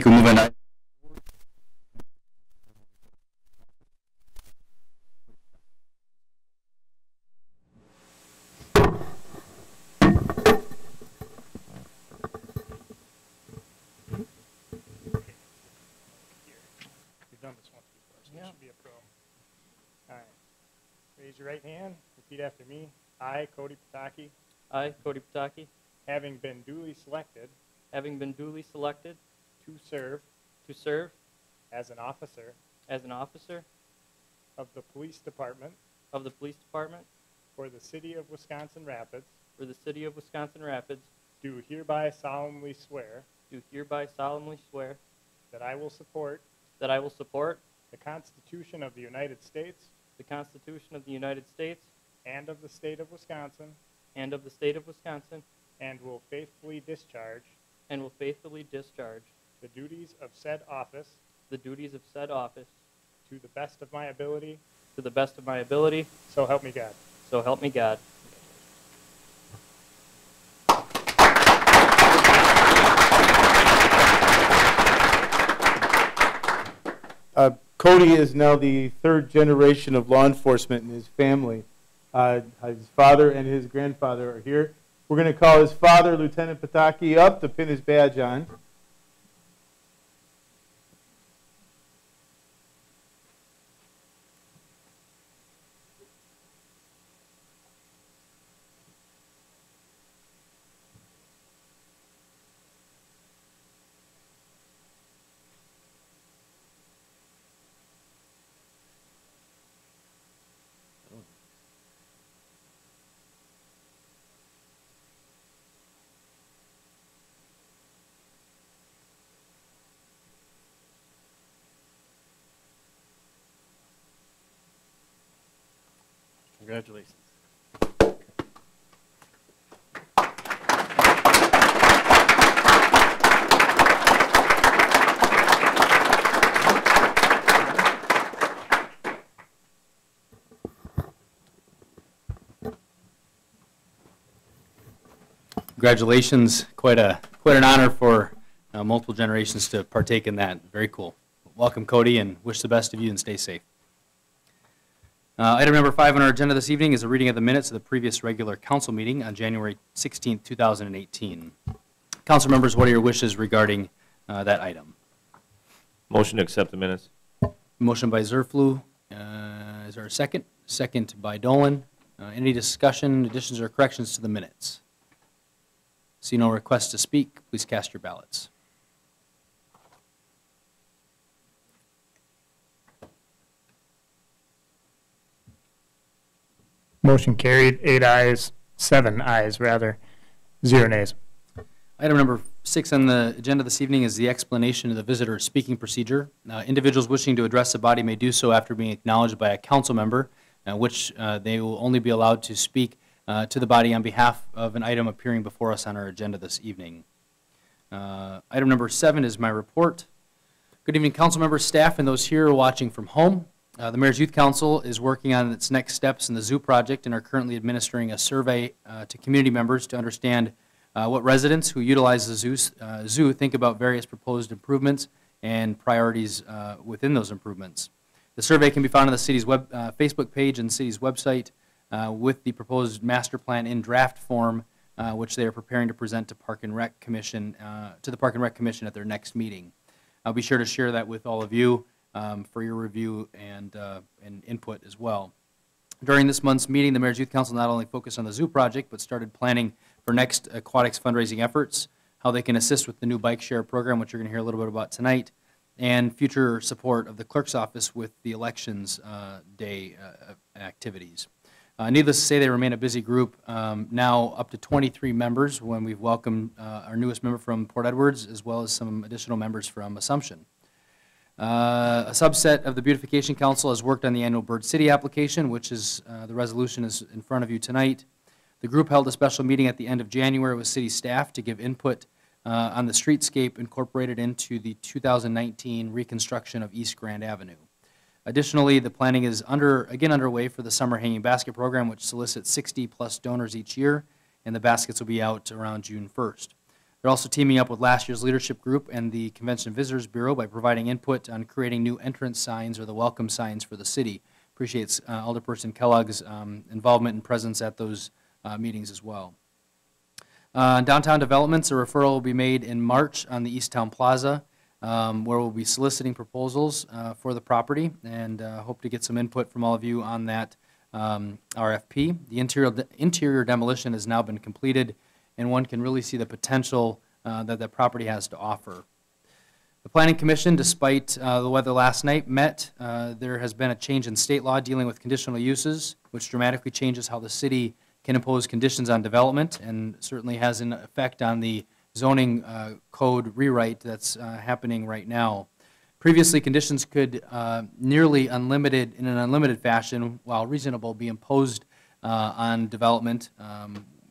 Thank you. Moving on. You've done this once before, so you should be a pro. All right. Raise your right hand. Repeat after me. I, Cody Pataki, I, Cody Pataki, having been duly selected to serve as an officer of the police department for the city of Wisconsin Rapids, do hereby solemnly swear that I will support the Constitution of the United States and of the state of Wisconsin, and will faithfully discharge the duties of said office to the best of my ability, so help me God. So help me God. Cody is now the third generation of law enforcement in his family. His father and his grandfather are here. We're going to call his father, Lieutenant Pataki, up to pin his badge on. Congratulations. Congratulations. Quite an honor for multiple generations to partake in that. Very cool. Welcome, Cody, and wish the best of you and stay safe. Item number 5 on our agenda this evening is a reading of the minutes of the previous regular council meeting on January 16, 2018. Council members, what are your wishes regarding that item? Motion to accept the minutes. Motion by Zerflu. Is there a second? Second by Dolan. Any discussion, additions, or corrections to the minutes? See no request to speak. Please cast your ballots. Motion carried. 8 ayes, 7 ayes rather, 0 nays. Item number 6 on the agenda this evening is the explanation of the visitor speaking procedure. Individuals wishing to address the body may do so after being acknowledged by a council member, which they will only be allowed to speak to the body on behalf of an item appearing before us on our agenda this evening. Item number 7 is my report. Good evening, council members, staff, and those here watching from home. The Mayor's Youth Council is working on its next steps in the zoo project and are currently administering a survey to community members to understand what residents who utilize the zoo think about various proposed improvements and priorities within those improvements. The survey can be found on the city's Facebook page and city's website with the proposed master plan in draft form, which they are preparing to present to Park and Rec Commission to the Park and Rec Commission at their next meeting. I'll be sure to share that with all of you for your review and input as well. During this month's meeting, the Mayor's Youth Council not only focused on the zoo project, but started planning for next aquatics fundraising efforts, how they can assist with the new bike share program, which you're going to hear a little bit about tonight, and future support of the clerk's office with the elections day activities. Needless to say, they remain a busy group, now up to 23 members when we've welcomed our newest member from Port Edwards, as well as some additional members from Assumption. A subset of the Beautification Council has worked on the annual Bird City application, which is the resolution is in front of you tonight. The group held a special meeting at the end of January with city staff to give input on the streetscape incorporated into the 2019 reconstruction of East Grand Avenue. Additionally, the planning is again underway for the summer hanging basket program, which solicits 60+ donors each year, and the baskets will be out around June 1st. They're also teaming up with last year's leadership group and the Convention and Visitors Bureau by providing input on creating new entrance signs or the welcome signs for the city. Appreciates Alderperson Kellogg's involvement and presence at those meetings as well. Downtown developments, a referral will be made in March on the East Town Plaza, where we'll be soliciting proposals for the property, and hope to get some input from all of you on that RFP. The interior demolition has now been completed, and one can really see the potential that that property has to offer. The Planning Commission, despite the weather last night, met. There has been a change in state law dealing with conditional uses, which dramatically changes how the city can impose conditions on development, and certainly has an effect on the zoning code rewrite that's happening right now. Previously, conditions could nearly unlimited, in an unlimited fashion, while reasonable, be imposed on development,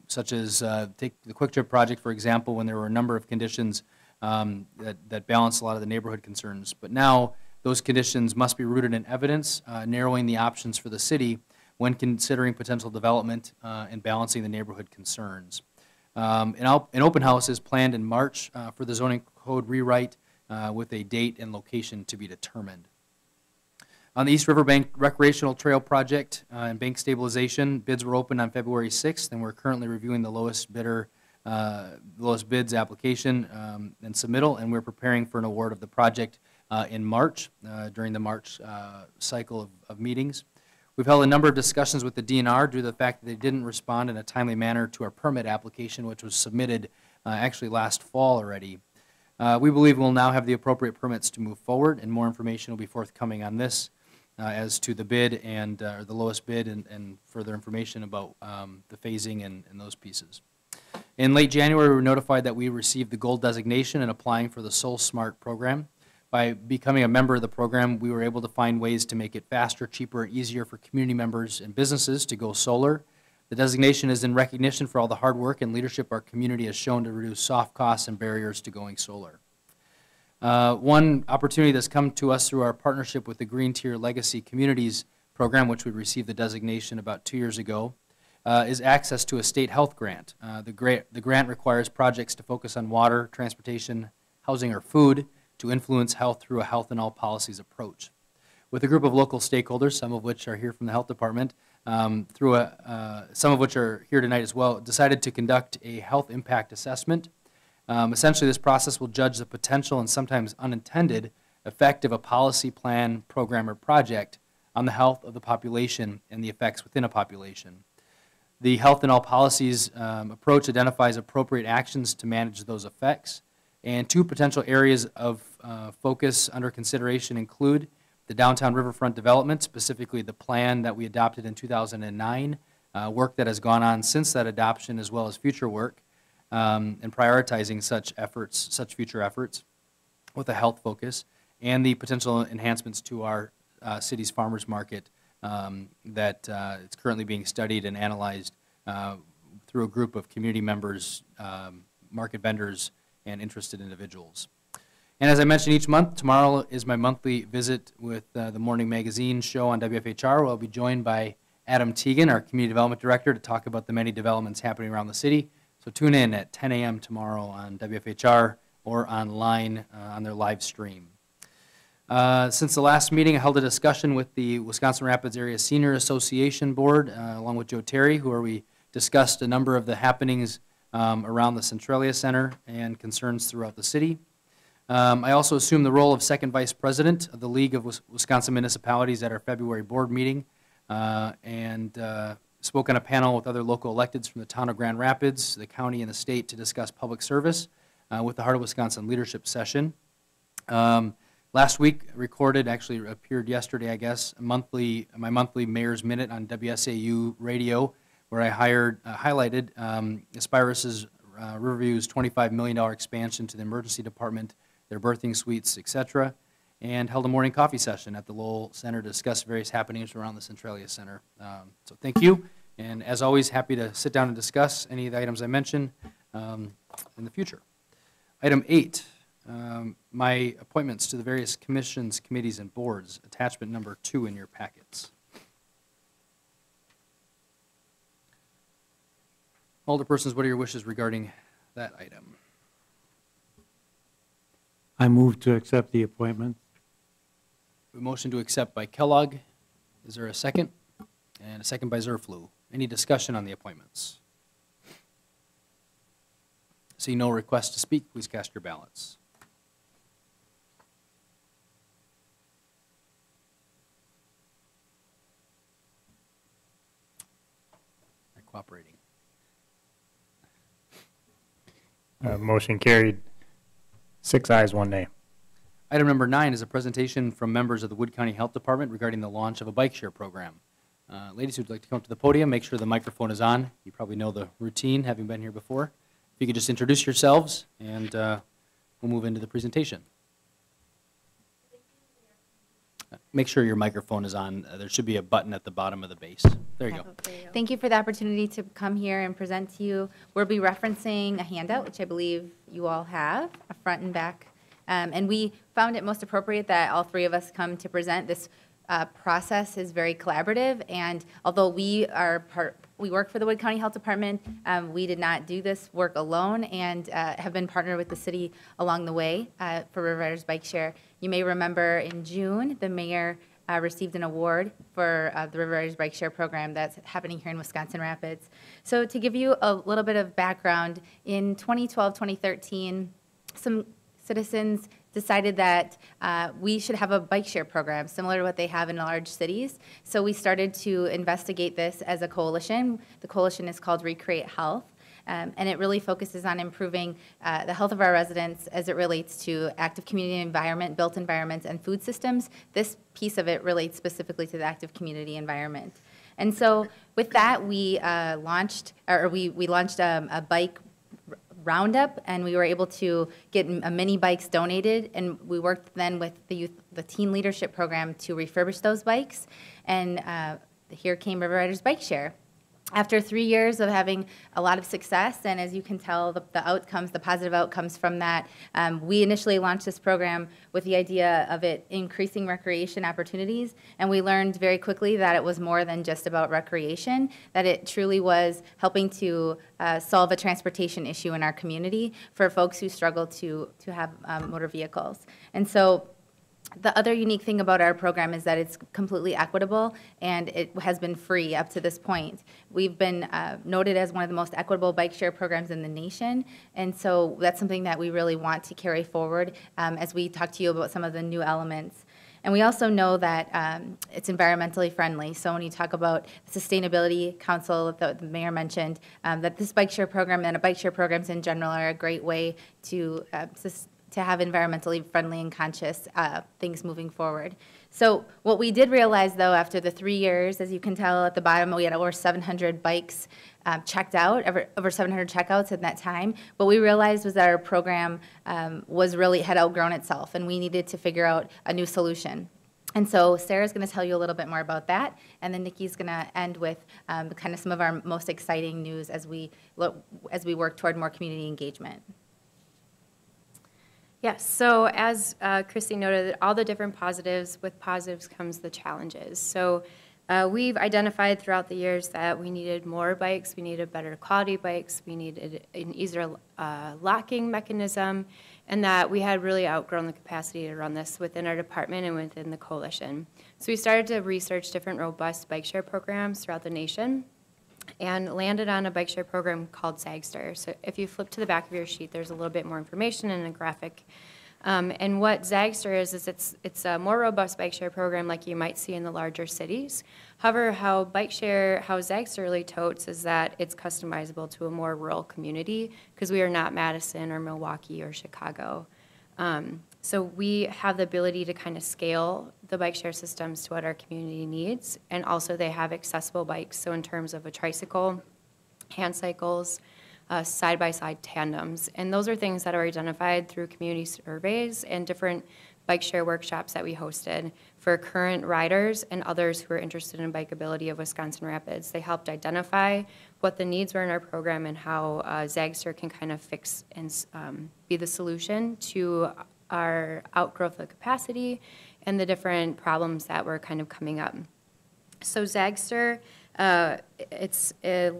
such as take the Quick Trip project, for example, when there were a number of conditions that balance a lot of the neighborhood concerns. But now those conditions must be rooted in evidence, narrowing the options for the city when considering potential development and balancing the neighborhood concerns. An open house is planned in March for the zoning code rewrite with a date and location to be determined. On the East Riverbank Recreational Trail Project and bank stabilization, bids were opened on February 6th, and we're currently reviewing the lowest bids application and submittal, and we're preparing for an award of the project in March, during the March cycle of meetings. We've held a number of discussions with the DNR due to the fact that they didn't respond in a timely manner to our permit application, which was submitted actually last fall already. We believe we'll now have the appropriate permits to move forward, and more information will be forthcoming on this as to the bid and the lowest bid and further information about the phasing and those pieces. In late January, we were notified that we received the gold designation and applying for the Soul Smart program. By becoming a member of the program, we were able to find ways to make it faster, cheaper, and easier for community members and businesses to go solar. The designation is in recognition for all the hard work and leadership our community has shown to reduce soft costs and barriers to going solar. One opportunity that's come to us through our partnership with the Green Tier Legacy Communities program, which we received the designation about 2 years ago, is access to a state health grant. The grant requires projects to focus on water, transportation, housing, or food to influence health through a health in all policies approach. With a group of local stakeholders, some of which are here from the health department, some of which are here tonight as well, decided to conduct a health impact assessment. Essentially, this process will judge the potential and sometimes unintended effect of a policy, plan, program, or project on the health of the population and the effects within a population. The health in all policies approach identifies appropriate actions to manage those effects, and two potential areas of focus under consideration include the downtown riverfront development, specifically the plan that we adopted in 2009, work that has gone on since that adoption, as well as future work, and prioritizing such future efforts with a health focus, and the potential enhancements to our city's farmers market that it's currently being studied and analyzed through a group of community members, market vendors, and interested individuals. And as I mentioned each month, tomorrow is my monthly visit with the Morning Magazine show on WFHR, where I'll be joined by Adam Teagan, our Community Development Director, to talk about the many developments happening around the city. So tune in at 10 a.m. tomorrow on WFHR or online on their live stream. Since the last meeting, I held a discussion with the Wisconsin Rapids Area Senior Association Board, along with Joe Terry, where we discussed a number of the happenings around the Centralia Center and concerns throughout the city. I also assumed the role of second vice president of the League of Wisconsin Municipalities at our February board meeting, and spoke on a panel with other local electeds from the town of Grand Rapids, the county, and the state to discuss public service with the Heart of Wisconsin leadership session. Last week, recorded, actually appeared yesterday, I guess, my monthly Mayor's Minute on WSAU radio, where I highlighted Aspirus's Riverview's $25 million expansion to the emergency department, their birthing suites, etc., and held a morning coffee session at the Lowell Center to discuss various happenings around the Centralia Center. So thank you, and as always, happy to sit down and discuss any of the items I mentioned in the future. Item 8, my appointments to the various commissions, committees, and boards, attachment number 2 in your packets. Alderpersons, what are your wishes regarding that item? I move to accept the appointment. A motion to accept by Kellogg. Is there a second? And a second by Zerflu. Any discussion on the appointments? See no request to speak, please cast your ballots. Not cooperating. Motion carried. 6 ayes, 1 nay. Item number 9 is a presentation from members of the Wood County Health Department regarding the launch of a bike share program. Ladies who'd like to come up to the podium, make sure the microphone is on. You probably know the routine, having been here before. If you could just introduce yourselves, and we'll move into the presentation. Make sure your microphone is on. There should be a button at the bottom of the base. There you go. Thank you for the opportunity to come here and present to you. We'll be referencing a handout, which I believe you all have, a front and back. And we found it most appropriate that all three of us come to present. This process is very collaborative, and although we work for the Wood County Health Department, we did not do this work alone, and have been partnered with the city along the way for River Riders Bike Share. You may remember in June, the mayor received an award for the River Riders Bike Share program that's happening here in Wisconsin Rapids. So to give you a little bit of background, in 2012, 2013, some citizens decided that we should have a bike share program similar to what they have in large cities. So we started to investigate this as a coalition. The coalition is called Recreate Health. And it really focuses on improving the health of our residents as it relates to active community environment, built environments, and food systems. This piece of it relates specifically to the active community environment. And so with that, we launched a bike roundup, and we were able to get many bikes donated, and we worked then with the teen leadership program to refurbish those bikes, and here came River Riders Bike Share. After 3 years of having a lot of success, and as you can tell, the outcomes, the positive outcomes from that, we initially launched this program with the idea of it increasing recreation opportunities, and we learned very quickly that it was more than just about recreation, that it truly was helping to solve a transportation issue in our community for folks who struggle to have motor vehicles. And so the other unique thing about our program is that it's completely equitable, and it has been free up to this point. We've been noted as one of the most equitable bike share programs in the nation, and so that's something that we really want to carry forward as we talk to you about some of the new elements. And we also know that it's environmentally friendly. So when you talk about Sustainability Council that the mayor mentioned, that this bike share program and bike share programs in general are a great way to have environmentally friendly and conscious things moving forward. So what we did realize, though, after the 3 years, as you can tell at the bottom, we had over 700 bikes checked out, over 700 checkouts in that time. What we realized was that our program had outgrown itself, and we needed to figure out a new solution. And so Sarah's going to tell you a little bit more about that, and then Nikki's going to end with kind of some of our most exciting news as we work toward more community engagement. Yes, so as Christy noted, all the different positives, with positives comes the challenges. So we've identified throughout the years that we needed more bikes, we needed better quality bikes, we needed an easier locking mechanism, and that we had really outgrown the capacity to run this within our department and within the coalition. So we started to research different robust bike share programs throughout the nation, and landed on a bike share program called Zagster. So if you flip to the back of your sheet, there's a little bit more information and a graphic. And what Zagster is it's a more robust bike share program like you might see in the larger cities. However, how Zagster really totes is that it's customizable to a more rural community, because we are not Madison or Milwaukee or Chicago. So we have the ability to kind of scale the bike share systems to what our community needs, and also they have accessible bikes, so in terms of a tricycle, hand cycles, side-by-side tandems, and those are things that are identified through community surveys and different bike share workshops that we hosted for current riders and others who are interested in bikeability of Wisconsin Rapids. They helped identify what the needs were in our program and how Zagster can kind of fix and be the solution to our outgrowth of capacity and the different problems that were kind of coming up. So Zagster, it's a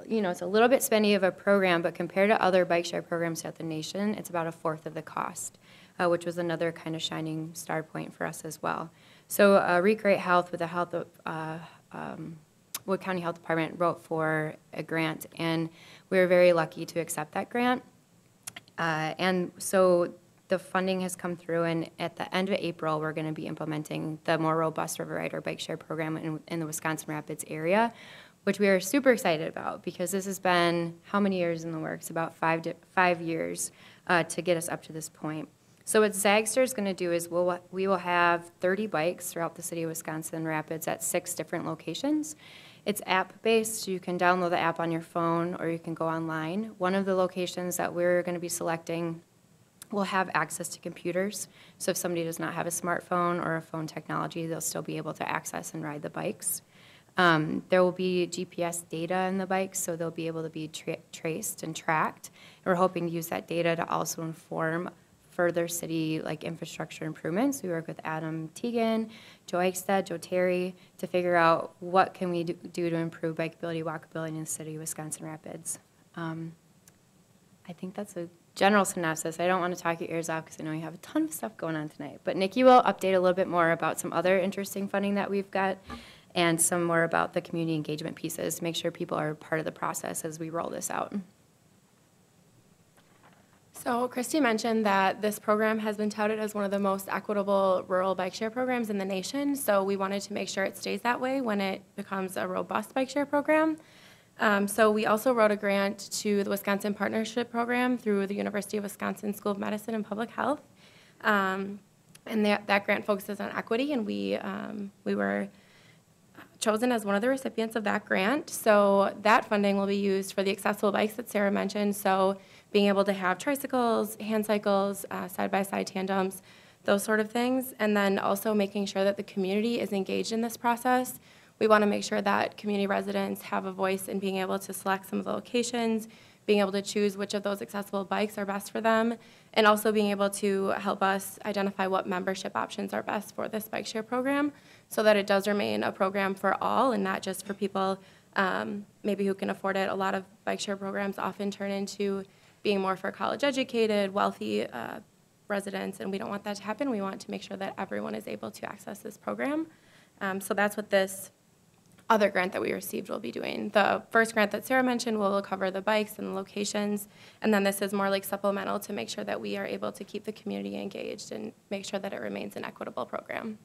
little bit spendy of a program, but compared to other bike share programs throughout the nation, it's about 1/4 of the cost. which was another kind of shining star point for us as well. So Recreate Health with the health of Wood County Health Department wrote for a grant, and we were very lucky to accept that grant. And so the funding has come through, and at the end of April, we're going to be implementing the more robust River Rider bike share program in the Wisconsin Rapids area, which we are super excited about because this has been how many years in the works? About 5 years to get us up to this point. So what Zagster is going to do is we will have 30 bikes throughout the city of Wisconsin Rapids at 6 different locations. It's app-based, so you can download the app on your phone or you can go online. One of the locations that we're going to be selecting will have access to computers. So if somebody does not have a smartphone or a phone technology, they'll still be able to access and ride the bikes. There will be GPS data in the bikes, so they'll be able to be traced and tracked. And we're hoping to use that data to also inform further city like infrastructure improvements. We work with Adam Teagan, Joe Eichstead, Joe Terry to figure out what can we do to improve bikeability, walkability in the city of Wisconsin Rapids. I think that's a general synopsis. I don't want to talk your ears off because I know you have a ton of stuff going on tonight. But Nikki will update a little bit more about some other interesting funding that we've got and some more about the community engagement pieces to make sure people are part of the process as we roll this out. So Christy mentioned that this program has been touted as one of the most equitable rural bike share programs in the nation. So we wanted to make sure it stays that way when it becomes a robust bike share program. So we also wrote a grant to the Wisconsin Partnership Program through the University of Wisconsin School of Medicine and Public Health. And that grant focuses on equity, and we were chosen as one of the recipients of that grant. So that funding will be used for the accessible bikes that Sarah mentioned. So being able to have tricycles, hand cycles, side-by-side tandems, those sort of things. And then also making sure that the community is engaged in this process. We want to make sure that community residents have a voice in being able to select some of the locations, being able to choose which of those accessible bikes are best for them, and also being able to help us identify what membership options are best for this bike share program so that it does remain a program for all and not just for people maybe who can afford it. A lot of bike share programs often turn into being more for college educated, wealthy residents, and we don't want that to happen. We want to make sure that everyone is able to access this program. So that's what this other grant that we received will be doing. The first grant that Sarah mentioned will cover the bikes and the locations, and then this is more like supplemental to make sure that we are able to keep the community engaged and make sure that it remains an equitable program.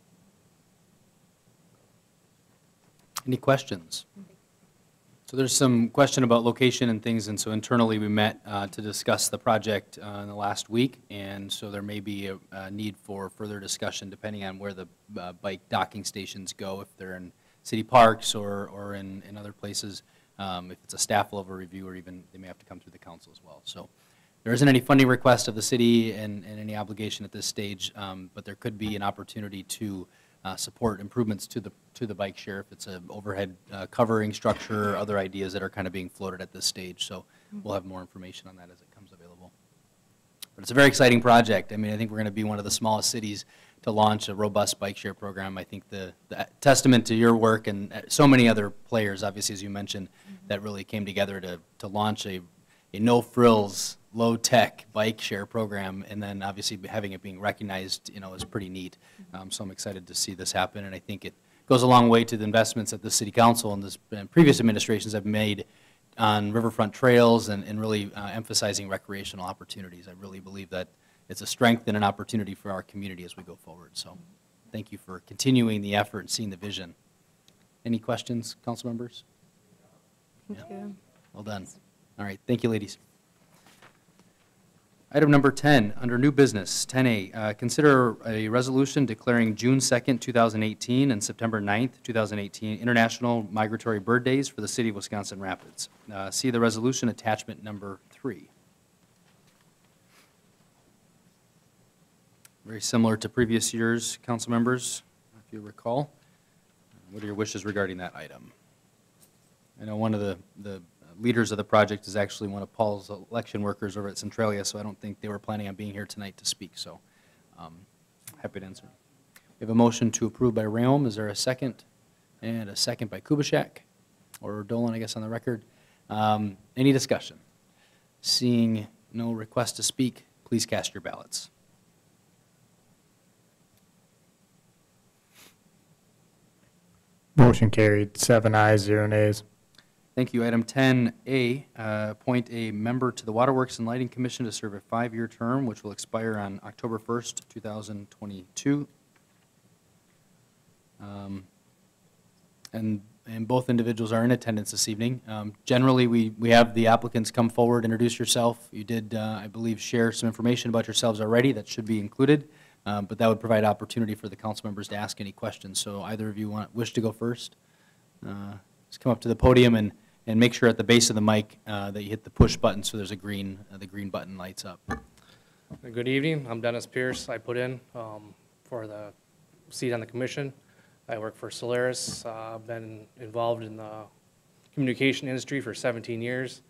Any questions? So there's some question about location and things, and so internally we met to discuss the project in the last week, and so there may be a need for further discussion depending on where the bike docking stations go, if they're in city parks or in other places, if it's a staff level review, or even they may have to come through the council as well. So there isn't any funding request of the city and any obligation at this stage, but there could be an opportunity to support improvements to the bike share if it's an overhead covering structure, or other ideas that are kind of being floated at this stage. So we'll have more information on that as it comes available. But it's a very exciting project. I mean, I think we're going to be one of the smallest cities to launch a robust bike share program. I think the testament to your work and so many other players, obviously, as you mentioned, that really came together to launch a no-frills, low-tech bike share program, and then obviously having it being recognized, is pretty neat. So I'm excited to see this happen, and I think it goes a long way to the investments that the City Council and previous administrations have made on riverfront trails and really emphasizing recreational opportunities. I really believe that it's a strength and an opportunity for our community as we go forward. So thank you for continuing the effort and seeing the vision. Any questions, council members? Thank you. Well done. All right, thank you, ladies. Item number 10, under new business, 10A, consider a resolution declaring June 2nd, 2018 and September 9th, 2018 International Migratory Bird Days for the City of Wisconsin Rapids. See the resolution attachment number 3. Very similar to previous years, council members, if you recall. What are your wishes regarding that item? I know one of the leaders of the project is actually one of Paul's election workers over at Centralia, so I don't think they were planning on being here tonight to speak, so happy to answer. We have a motion to approve by Rayom. Is there a second? And a second by Kubitschek, or Dolan, I guess, on the record. Any discussion? Seeing no request to speak, please cast your ballots. Motion carried, 7 ayes, 0 nays. Thank you. Item 10A, appoint a member to the Waterworks and Lighting Commission to serve a 5-year term, which will expire on October 1st, 2022. And both individuals are in attendance this evening. Generally, we have the applicants come forward, introduce yourself. You did, I believe, share some information about yourselves already. That should be included, but that would provide opportunity for the council members to ask any questions. So either of you wish to go first? Just come up to the podium and make sure at the base of the mic that you hit the push button so there's a green, the green button lights up. Good evening. I'm Dennis Pierce. I put in for the seat on the commission. I work for Solaris. I've been involved in the communication industry for 17 years.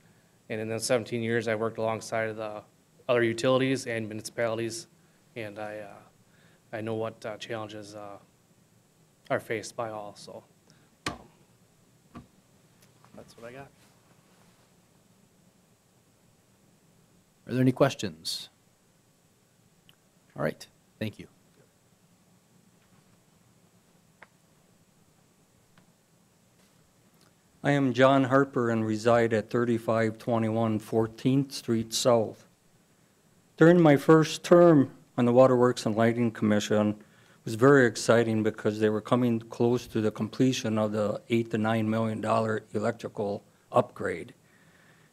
And in those 17 years, I worked alongside of the other utilities and municipalities. And I know what challenges are faced by all. So that's what I got. Are there any questions? All right, thank you. I am John Harper and reside at 3521 14th Street South. During my first term on the Waterworks and Lighting Commission, it was very exciting because they were coming close to the completion of the $8 to $9 million electrical upgrade.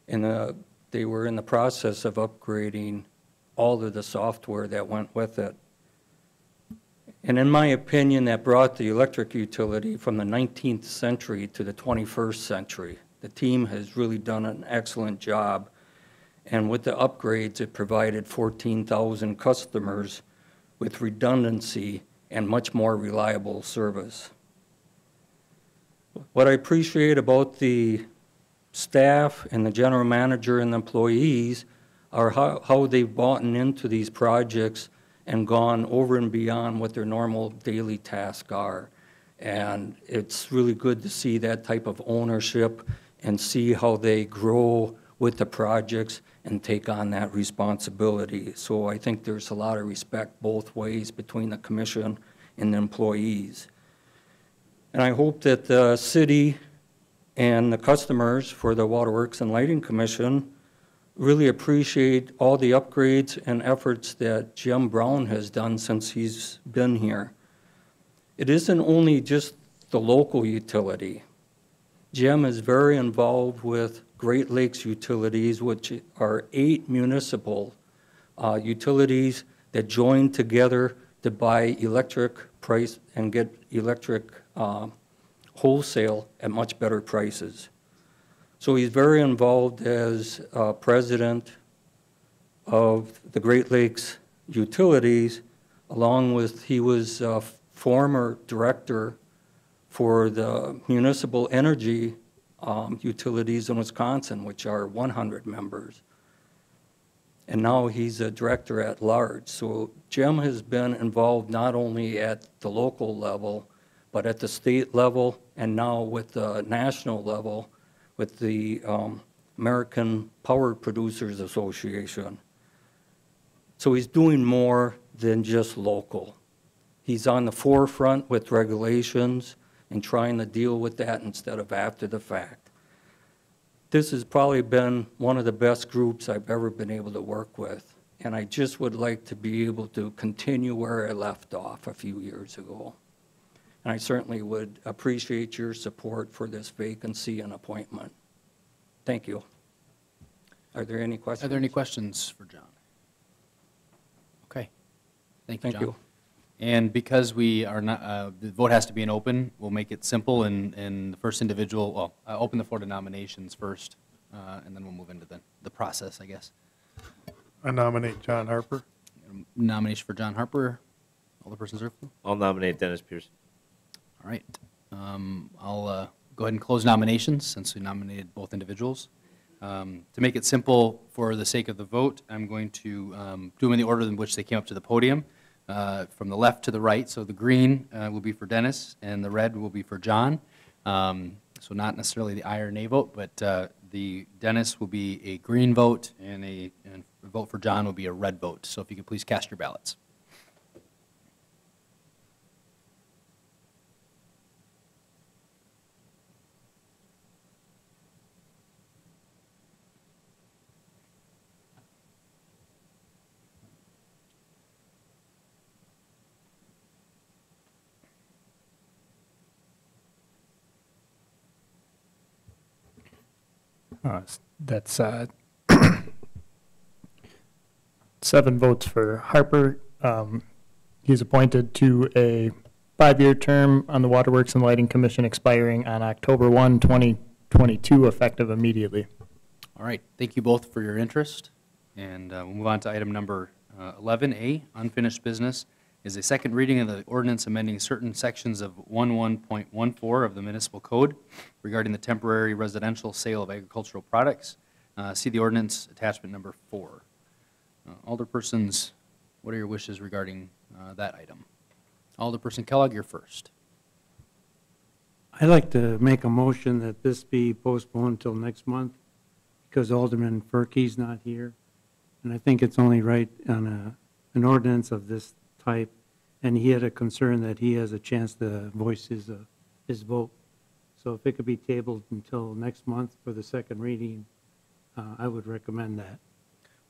And they were in the process of upgrading all of the software that went with it. And in my opinion, that brought the electric utility from the 19th century to the 21st century. The team has really done an excellent job. And with the upgrades, it provided 14,000 customers with redundancy and much more reliable service. What I appreciate about the staff and the general manager and the employees are how they've bought into these projects and gone over and beyond what their normal daily tasks are. And it's really good to see that type of ownership and see how they grow with the projects and take on that responsibility. So I think there's a lot of respect both ways between the commission and the employees. And I hope that the city and the customers for the Waterworks and Lighting Commission really appreciate all the upgrades and efforts that Jim Brown has done since he's been here. It isn't only just the local utility. Jim is very involved with Great Lakes Utilities, which are 8 municipal utilities that join together to buy electric price and get electric wholesale at much better prices. So he's very involved as president of the Great Lakes Utilities, along with he was a former director for the municipal energy utilities in Wisconsin, which are 100 members. And now he's a director at large. So Jim has been involved not only at the local level, but at the state level and now with the national level with the American Power Producers Association. So he's doing more than just local. He's on the forefront with regulations and trying to deal with that instead of after the fact. This has probably been one of the best groups I've ever been able to work with, and I just would like to be able to continue where I left off a few years ago. And I certainly would appreciate your support for this vacancy and appointment. Thank you. Are there any questions? Are there any questions for John? Okay. Thank you, John. Thank you. And because we are not, the vote has to be an open, we'll make it simple, and the first individual, well, I'll open the floor to nominations first, and then we'll move into the process, I guess. I nominate John Harper. Nomination for John Harper. All the persons are. I'll nominate Dennis Pierce. All right. I'll go ahead and close nominations since we nominated both individuals. To make it simple for the sake of the vote, I'm going to do them in the order in which they came up to the podium, from the left to the right. So the green will be for Dennis, and the red will be for John. So not necessarily the aye or nay vote, but the Dennis will be a green vote, and a vote for John will be a red vote. So if you could please cast your ballots. That's 7 votes for Harper. He's appointed to a 5-year term on the Waterworks and Lighting Commission expiring on October 1, 2022, effective immediately. All right, thank you both for your interest. And we'll move on to item number 11A, unfinished business, is a second reading of the ordinance amending certain sections of 11.14 of the municipal code regarding the temporary residential sale of agricultural products. See the ordinance attachment number 4. Alderpersons, what are your wishes regarding that item? Alderperson Kellogg, you're first. I'd like to make a motion that this be postponed until next month because Alderman Furkey's not here. And I think it's only right on an ordinance of this type. And he had a concern that he has a chance to voice his vote. So if it could be tabled until next month for the second reading, I would recommend that.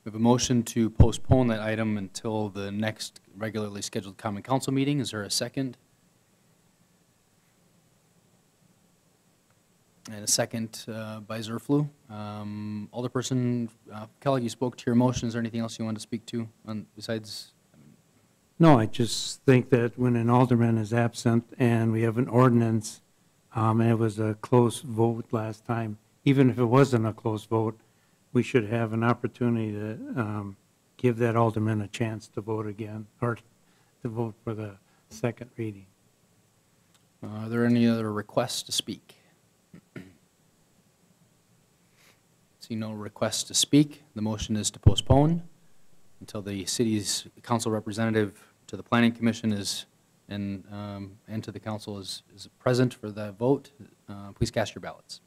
We have a motion to postpone that item until the next regularly scheduled common council meeting. Is there a second? And a second by Zerflu. Alderperson Kellogg, you spoke to your motion. Is there anything else you want to speak to besides? No, I just think that when an alderman is absent and we have an ordinance, and it was a close vote last time, even if it wasn't a close vote, we should have an opportunity to give that alderman a chance to vote again, or to vote for the second reading. Are there any other requests to speak? See no requests to speak. The motion is to postpone until the city's council representative to the planning commission is and to the council is present for the vote. Please cast your ballots.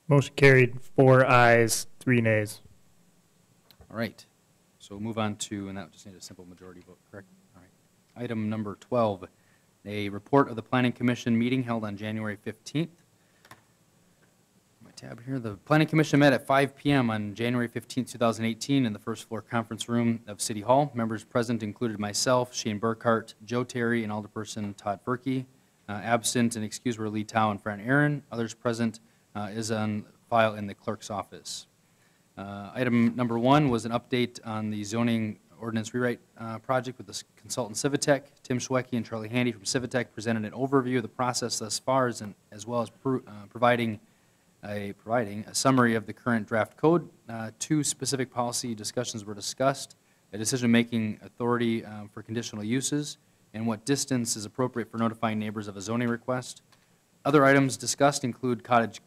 Motion carried, 4 ayes, 3 nays. All right. So we'll move on to, and that just needs a simple majority vote, correct? All right. Item number 12, a report of the Planning Commission meeting held on January 15th. My tab here. The Planning Commission met at 5 p.m. on January 15th, 2018 in the first floor conference room of City Hall. Members present included myself, Shane Burkhart, Joe Terry, and Alderperson Todd Furkey. Absent and excused were Lee Tao and Fran Aaron. Others present is on file in the clerk's office. Item number 1 was an update on the zoning ordinance rewrite project with the consultant Civitech. Tim Schwecke and Charlie Handy from Civitech presented an overview of the process thus far, as well as providing a summary of the current draft code. 2 specific policy discussions were discussed: a decision-making authority for conditional uses, and what distance is appropriate for notifying neighbors of a zoning request. Other items discussed include cottage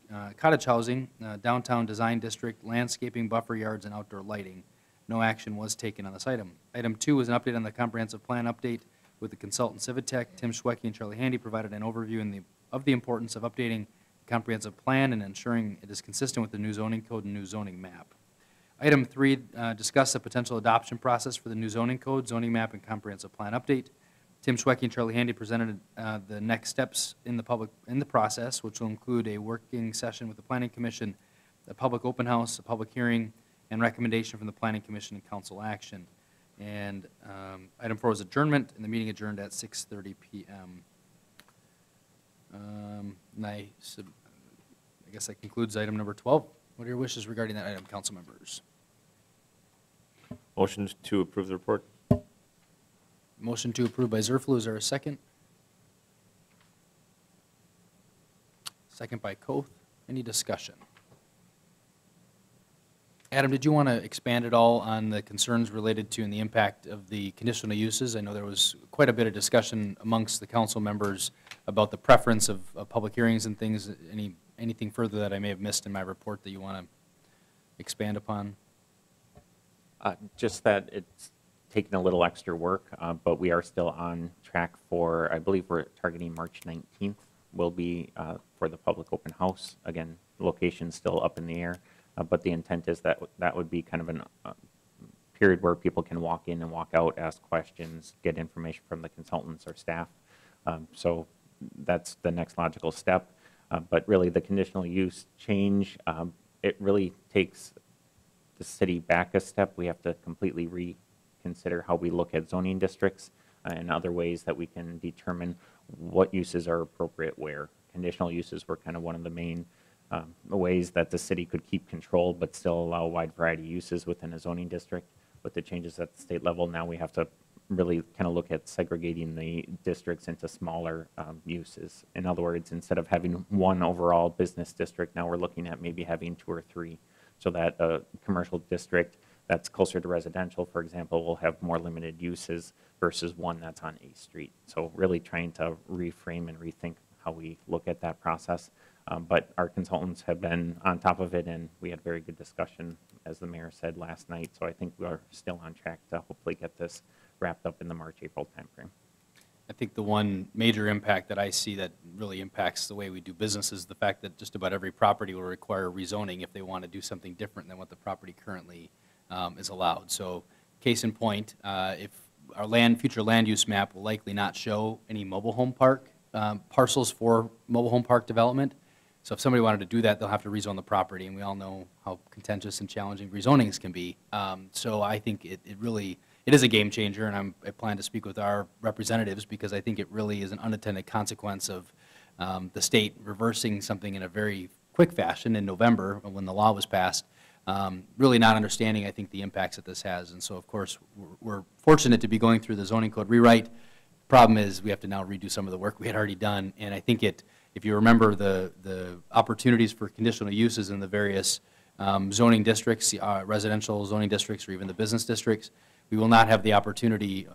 housing, downtown design district, landscaping, buffer yards, and outdoor lighting. No action was taken on this item. Item 2 was an update on the comprehensive plan update with the consultant Civitech. Tim Schwecke and Charlie Handy provided an overview of the importance of updating the comprehensive plan and ensuring it is consistent with the new zoning code and new zoning map. Item 3 discussed the potential adoption process for the new zoning code, zoning map, and comprehensive plan update. Tim Schwecke and Charlie Handy presented the next steps in the process, which will include a working session with the Planning Commission, a public open house, a public hearing, and recommendation from the Planning Commission and council action. And item 4 was adjournment, and the meeting adjourned at 6:30 p.m. I guess that concludes item number 12. What are your wishes regarding that item, council members? Motion to approve the report. Motion to approve by Zerflu. Is there a second? Second by Koth. Any discussion? Adam, did you want to expand at all on the concerns related to and the impact of the conditional uses? I know there was quite a bit of discussion amongst the council members about the preference of public hearings and things. Anything further that I may have missed in my report that you want to expand upon? Just that it's taken a little extra work, but we are still on track for, I believe we're targeting March 19th will be for the public open house. Again, location's still up in the air, but the intent is that that would be kind of a period where people can walk in and walk out, ask questions, get information from the consultants or staff. So that's the next logical step. But really the conditional use change, it really takes the city back a step. We have to completely reconsider how we look at zoning districts and other ways that we can determine what uses are appropriate where. Conditional uses were kind of one of the main ways that the city could keep control but still allow a wide variety of uses within a zoning district. With the changes at the state level, now we have to really kind of look at segregating the districts into smaller uses. In other words, instead of having one overall business district, now we're looking at maybe having 2 or 3, so that a commercial district that's closer to residential, for example, will have more limited uses versus one that's on A Street. So really trying to reframe and rethink how we look at that process. But our consultants have been on top of it, and we had very good discussion, as the mayor said last night. So I think we are still on track to hopefully get this wrapped up in the March-April timeframe. I think the one major impact that I see that really impacts the way we do business is the fact that just about every property will require rezoning if they want to do something different than what the property currently is allowed. So case in point, if our future land use map will likely not show any mobile home park parcels for mobile home park development. So if somebody wanted to do that, they'll have to rezone the property, and we all know how contentious and challenging rezonings can be. So I think it is a game changer, and I plan to speak with our representatives because I think it really is an unintended consequence of the state reversing something in a very quick fashion in November when the law was passed, really not understanding, I think, the impacts that this has. And so, of course, we're fortunate to be going through the zoning code rewrite. Problem is we have to now redo some of the work we had already done, and I think if you remember the opportunities for conditional uses in the various zoning districts, residential zoning districts, or even the business districts, we will not have the opportunity,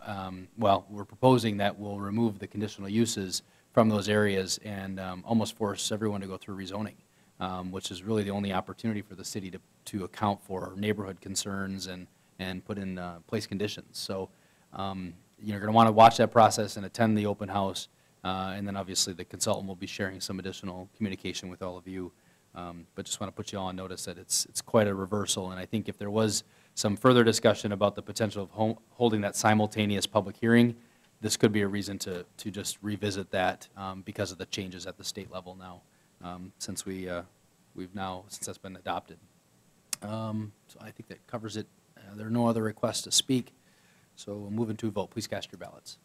well, we're proposing that we'll remove the conditional uses from those areas and almost force everyone to go through rezoning, which is really the only opportunity for the city to account for neighborhood concerns and put in place conditions. So you're going to want to watch that process and attend the open house. And then obviously the consultant will be sharing some additional communication with all of you. But just want to put you all on notice that it's quite a reversal. And I think if there was some further discussion about the potential of holding that simultaneous public hearing, this could be a reason to just revisit that because of the changes at the state level now, since since that's been adopted. So I think that covers it. There are no other requests to speak. So we'll move into a vote. Please cast your ballots.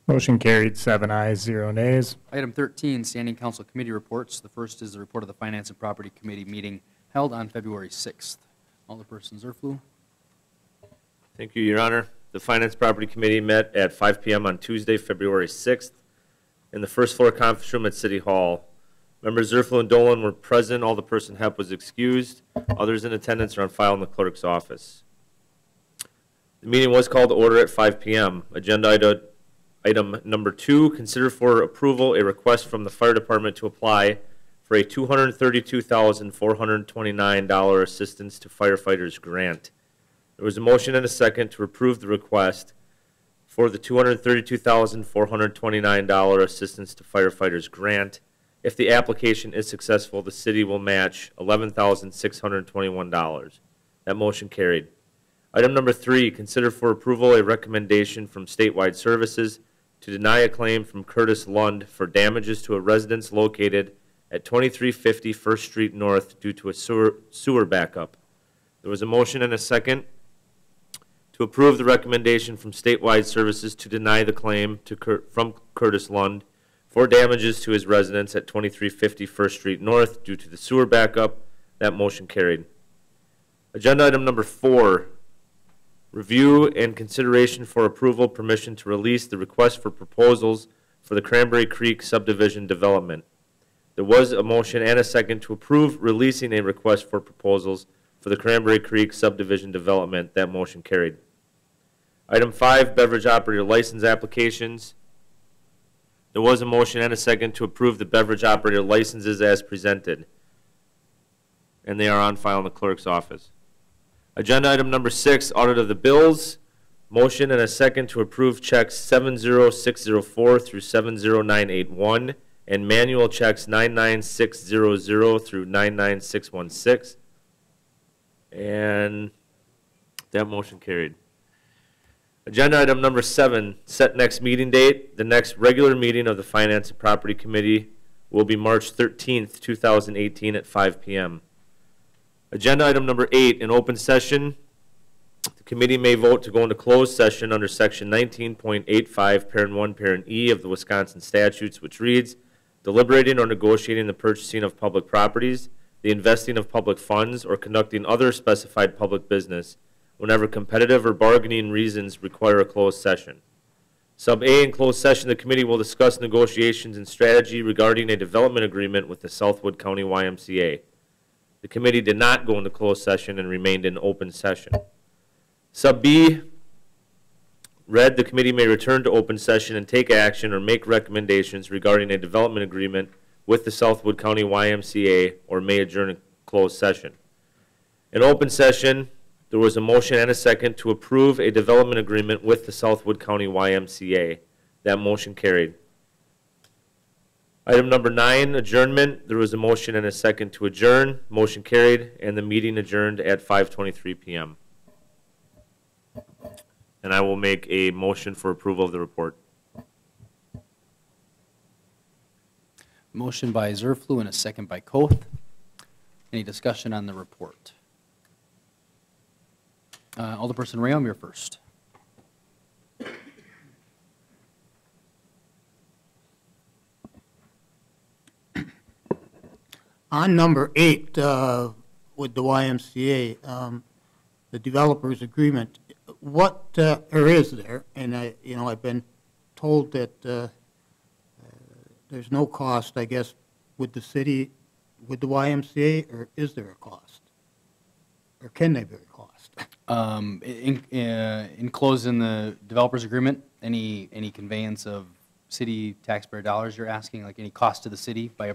Motion carried, 7 ayes, 0 nays. Item 13, Standing Council Committee Reports. The first is the report of the Finance and Property Committee meeting held on February 6th. Alderperson Zerflu. Thank you, Your Honor. The Finance Property Committee met at 5 p.m. on Tuesday, February 6th in the first floor conference room at City Hall. Members Zerflu and Dolan were present. Alderperson Hepp was excused. Others in attendance are on file in the clerk's office. The meeting was called to order at 5 p.m. Agenda item number 2, consider for approval a request from the fire department to apply for a $232,429 assistance to firefighters grant. There was a motion and a second to approve the request for the $232,429 assistance to firefighters grant. If the application is successful, the city will match $11,621. That motion carried. Item number 3, consider for approval a recommendation from Statewide Services to deny a claim from Curtis Lund for damages to a residence located at 2350 First Street North due to a sewer backup. There was a motion and a second to approve the recommendation from Statewide Services to deny the claim from Curtis Lund for damages to his residence at 2350 First Street North due to the sewer backup. That motion carried. Agenda item number 4, review and consideration for approval permission to release the request for proposals for the Cranberry Creek subdivision development. There was a motion and a second to approve releasing a request for proposals for the Cranberry Creek subdivision development. That motion carried. Item 5, beverage operator license applications. There was a motion and a second to approve the beverage operator licenses as presented, and they are on file in the clerk's office. Agenda item number 6, audit of the bills. Motion and a second to approve checks 70604 through 70981 and manual checks 99600 through 99616. And that motion carried. Agenda item number 7, set next meeting date. The next regular meeting of the Finance and Property Committee will be March 13th, 2018 at 5 p.m. Agenda item number 8, in open session, the committee may vote to go into closed session under section 19.85, parent 1, parent E of the Wisconsin statutes, which reads, deliberating or negotiating the purchasing of public properties, the investing of public funds, or conducting other specified public business whenever competitive or bargaining reasons require a closed session. Sub A, in closed session, the committee will discuss negotiations and strategy regarding a development agreement with the Southwood County YMCA. The committee did not go into closed session and remained in open session. Sub B, read, the committee may return to open session and take action or make recommendations regarding a development agreement with the Southwood County YMCA or may adjourn a closed session. In open session, there was a motion and a second to approve a development agreement with the Southwood County YMCA. That motion carried. Item number 9, adjournment. There was a motion and a second to adjourn. Motion carried, and the meeting adjourned at 5:23 p.m. And I will make a motion for approval of the report. Motion by Zerflu and a second by Koth. Any discussion on the report? Alderperson Rayom, you're first. On number 8, with the YMCA, the developers agreement, what, or is there, and I've been told that there's no cost, I guess, with the city, with the YMCA, or is there a cost? Or can there be a cost? Enclosed in the developers agreement, any conveyance of city taxpayer dollars you're asking, like any cost to the city by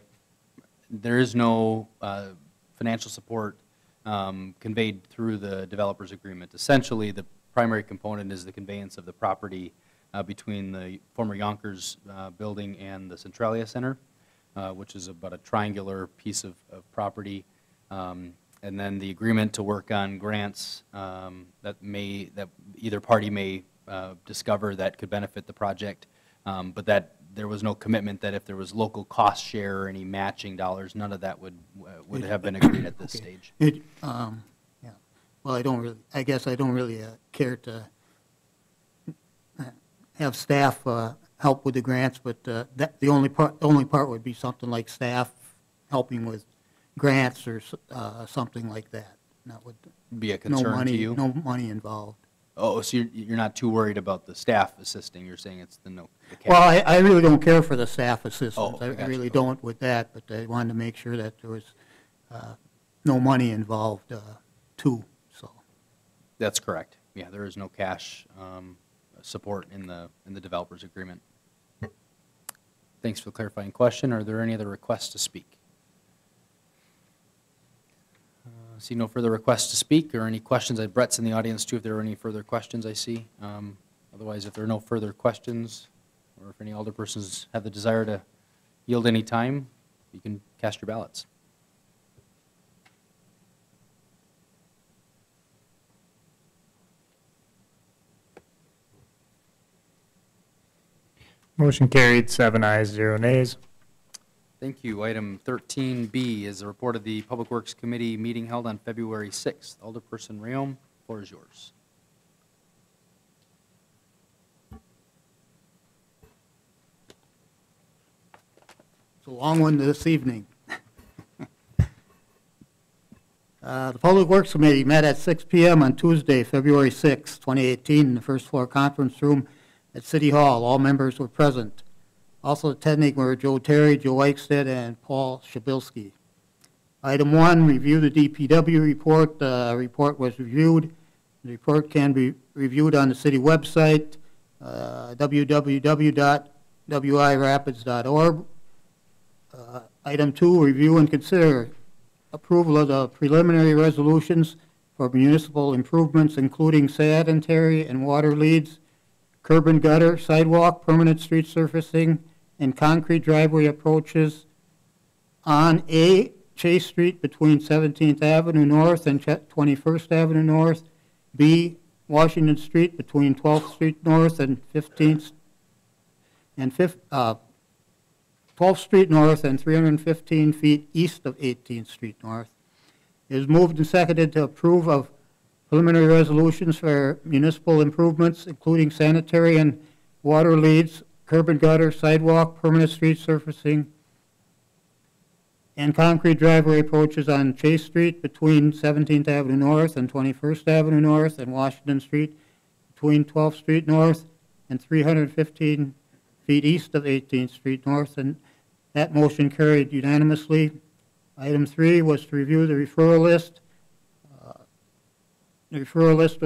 there is no financial support conveyed through the developers agreement. Essentially, the primary component is the conveyance of the property between the former Yonkers building and the Centralia Center, which is about a triangular piece of property. And then the agreement to work on grants that either party may discover that could benefit the project, but that there was no commitment that if there was local cost share or any matching dollars, none of that would have been agreed at this stage. Yeah. Well, I guess I don't really care to have staff help with the grants, but the only part would be something like staff helping with grants or something like that. That would be a concern to you? No money involved. Oh, so you're not too worried about the staff assisting? You're saying it's the cash? Well, I really don't care for the staff assistance. Oh, I gotcha. really don't with that, but I wanted to make sure that there was no money involved too. So that's correct. Yeah, there is no cash support in the developers agreement. Thanks for the clarifying question. Are there any other requests to speak? See no further requests to speak or any questions. Brett's in the audience too if there are any further questions I see. Otherwise, if there are no further questions or if any alderpersons have the desire to yield any time, you can cast your ballots. Motion carried, 7 ayes, 0 nays. Thank you. Item 13B is a report of the Public Works Committee meeting held on February 6th. Alderperson Rayom, floor is yours. it's a long one this evening. The Public Works Committee met at 6 p.m. on Tuesday, February 6, 2018, in the first floor conference room at City Hall. All members were present. Also attending were Joe Terry, Joe Eichstedt, and Paul Shabilsky. Item 1, review the DPW report. The report was reviewed. The report can be reviewed on the city website, www.wirapids.org. Item 2, review and consider approval of the preliminary resolutions for municipal improvements, including sanitary and water leads, curb and gutter, sidewalk, permanent street surfacing, and concrete driveway approaches on A, Chase Street between 17th Avenue North and 21st Avenue North, B, Washington Street between 12th Street North and 15th, and 12th Street North and 315 feet east of 18th Street North. It is moved and seconded to approve of preliminary resolutions for municipal improvements, including sanitary and water leads, curb and gutter, sidewalk, permanent street surfacing, and concrete driveway approaches on Chase Street between 17th Avenue North and 21st Avenue North, and Washington Street between 12th Street North and 315 feet east of 18th Street North, and that motion carried unanimously. Item 3 was to review the referral list. The referral list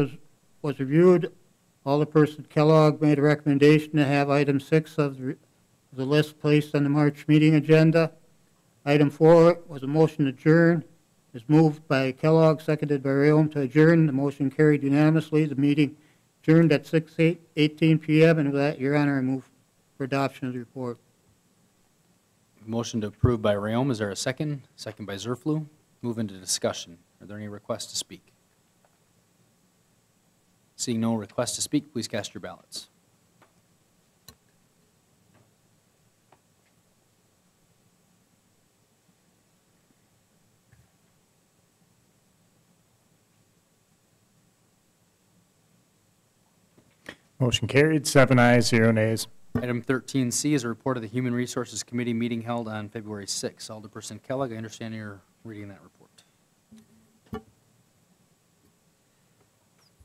was reviewed. Alderperson Kellogg made a recommendation to have item 6 of the list placed on the March meeting agenda. Item 4 was a motion to adjourn. It was moved by Kellogg, seconded by Rayom to adjourn. The motion carried unanimously. The meeting adjourned at 6:18 p.m. And with that, Your Honor, I move for adoption of the report. Motion to approve by Rayom. Is there a second? Second by Zerflu. Move into discussion. Are there any requests to speak? Seeing no requests to speak, please cast your ballots. Motion carried, 7 ayes, 0 nays. Item 13C is a report of the Human Resources Committee meeting held on February 6. Alderperson Kellogg, I understand you're reading that report.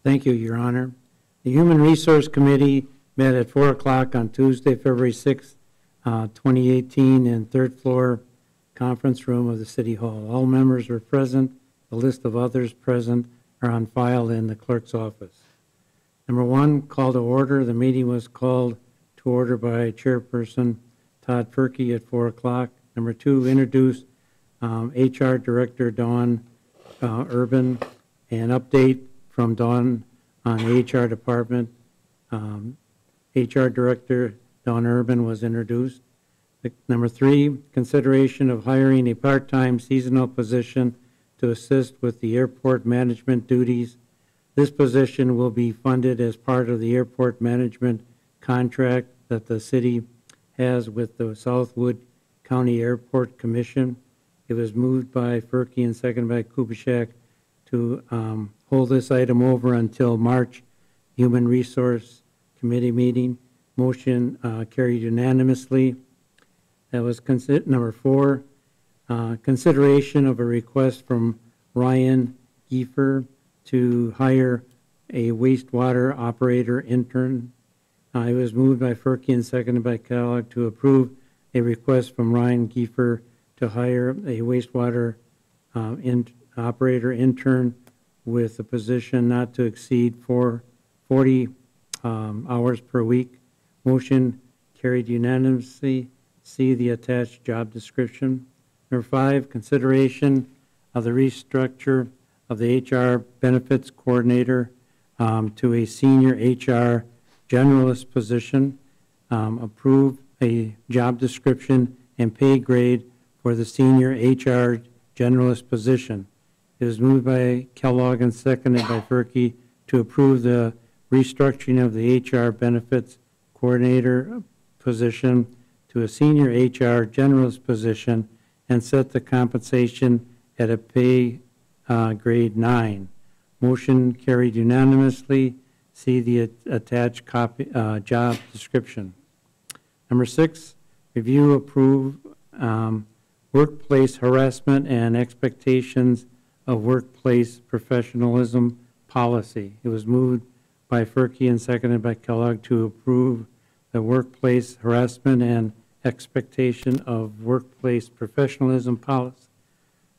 Thank you, Your Honor. The Human Resource Committee met at 4 o'clock on Tuesday, February 6, 2018, in third floor conference room of the City Hall. All members were present. The list of others present are on file in the clerk's office. Number 1, call to order. The meeting was called to order by Chairperson Todd Ferkey at 4 o'clock. Number 2, introduce HR Director Dawn Urban, an update from Dawn on the HR department. HR Director Dawn Urban was introduced. Number 3, consideration of hiring a part-time seasonal position to assist with the airport management duties. This position will be funded as part of the airport management contract that the city has with the Southwood County Airport Commission. It was moved by Ferkey and seconded by Kubitschek to hold this item over until March Human Resource Committee meeting. Motion carried unanimously. That was number 4, consideration of a request from Ryan Giefer to hire a wastewater operator intern. It was moved by Ferkey and seconded by Kellogg to approve a request from Ryan Giefer to hire a wastewater operator intern with a position not to exceed 40 hours per week. Motion carried unanimously. See the attached job description. Number 5, consideration of the restructure of the HR benefits coordinator to a senior HR generalist position. Approve a job description and pay grade for the senior HR generalist position. It was moved by Kellogg and seconded by Ferkey to approve the restructuring of the HR benefits coordinator position to a senior HR generalist position and set the compensation at a pay grade 9. Motion carried unanimously. See the attached copy, job description. Number 6, review, approve workplace harassment and expectations of workplace professionalism policy. It was moved by Ferkey and seconded by Kellogg to approve the workplace harassment and expectation of workplace professionalism